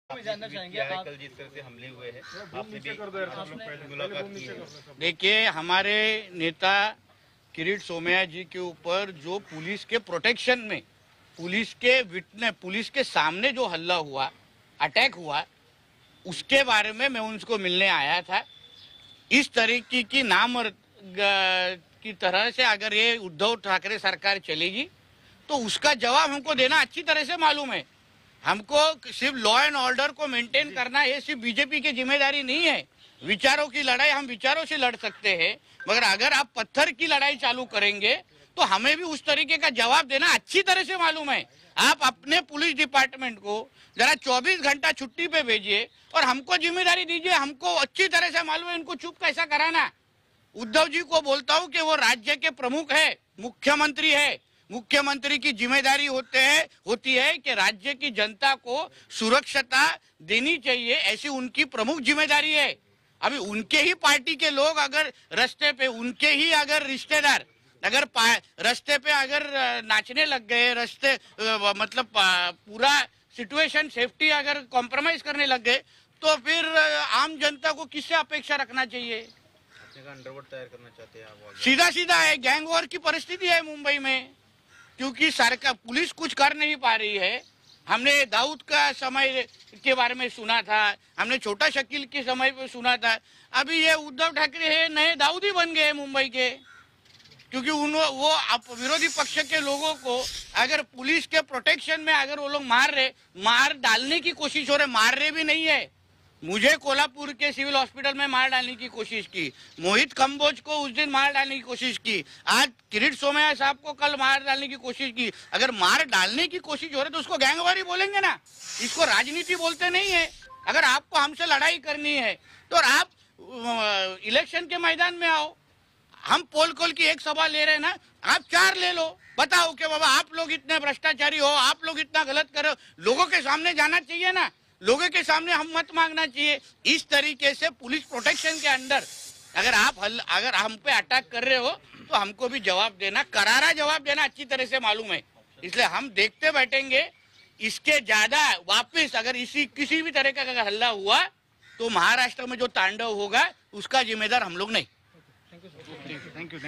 जानना चाहेंगे आप कल जिस तरह से हमले हुए हैं आपने भी मुलाकात की है। देखिए, हमारे नेता किरीट सोमैया जी के ऊपर जो पुलिस के प्रोटेक्शन में पुलिस के सामने जो हल्ला हुआ, अटैक हुआ, उसके बारे में मैं उनको मिलने आया था। इस तरीके की नामर्द की तरह से अगर ये उद्धव ठाकरे सरकार चलेगी तो उसका जवाब हमको देना अच्छी तरह से मालूम है। हमको सिर्फ लॉ एंड ऑर्डर को मेंटेन करना ये सिर्फ बीजेपी की जिम्मेदारी नहीं है। विचारों की लड़ाई हम विचारों से लड़ सकते हैं, मगर अगर आप पत्थर की लड़ाई चालू करेंगे तो हमें भी उस तरीके का जवाब देना अच्छी तरह से मालूम है। आप अपने पुलिस डिपार्टमेंट को जरा 24 घंटा छुट्टी पे भेजिए और हमको जिम्मेदारी दीजिए। हमको अच्छी तरह से मालूम है इनको चुप कैसा कराना। उद्धव जी को बोलता हूँ कि वो राज्य के प्रमुख है, मुख्यमंत्री है। मुख्यमंत्री की जिम्मेदारी होती है कि राज्य की जनता को सुरक्षता देनी चाहिए, ऐसी उनकी प्रमुख जिम्मेदारी है। अभी उनके ही पार्टी के लोग अगर रास्ते पे, उनके ही अगर रिश्तेदार अगर रास्ते पे अगर नाचने लग गए, मतलब पूरा सिचुएशन सेफ्टी अगर कॉम्प्रोमाइज करने लग गए, तो फिर आम जनता को किससे अपेक्षा रखना चाहिए? अंडरवर्ल्ड तैयार करना चाहते हैं आप? सीधा सीधा है, गैंग वॉर की परिस्थिति है मुंबई में, क्योंकि सरकार पुलिस कुछ कर नहीं पा रही है। हमने दाऊद का समय के बारे में सुना था, हमने छोटा शकील के समय पे सुना था। अभी ये उद्धव ठाकरे है, नए दाऊद ही बन गए मुंबई के, क्योंकि वो विरोधी पक्ष के लोगों को अगर पुलिस के प्रोटेक्शन में अगर वो लोग मार डालने की कोशिश हो रहे, मार रहे भी नहीं है। मुझे कोल्हापुर के सिविल हॉस्पिटल में मार डालने की कोशिश की, मोहित कंबोज को उस दिन मार डालने की कोशिश की, आज किरीट सोमैया साहब को कल मार डालने की कोशिश की। अगर मार डालने की कोशिश हो रही तो उसको गैंगवारी बोलेंगे ना, इसको राजनीति बोलते नहीं है। अगर आपको हमसे लड़ाई करनी है तो आप इलेक्शन के मैदान में आओ। हम पोल खोल की एक सभा ले रहे हैं ना, आप 4 ले लो, बताओ कि बाबा आप लोग इतने भ्रष्टाचारी हो, आप लोग इतना गलत कर रहे हो। लोगों के सामने जाना चाहिए ना, लोगों के सामने हम मत मांगना चाहिए। इस तरीके से पुलिस प्रोटेक्शन के अंदर अगर हम पे अटैक कर रहे हो तो हमको भी जवाब देना, करारा जवाब देना अच्छी तरह से मालूम है। इसलिए हम देखते बैठेंगे। इसके ज्यादा वापस अगर किसी भी तरह का अगर हल्ला हुआ तो महाराष्ट्र में जो तांडव होगा उसका जिम्मेदार हम लोग नहीं। Thank you.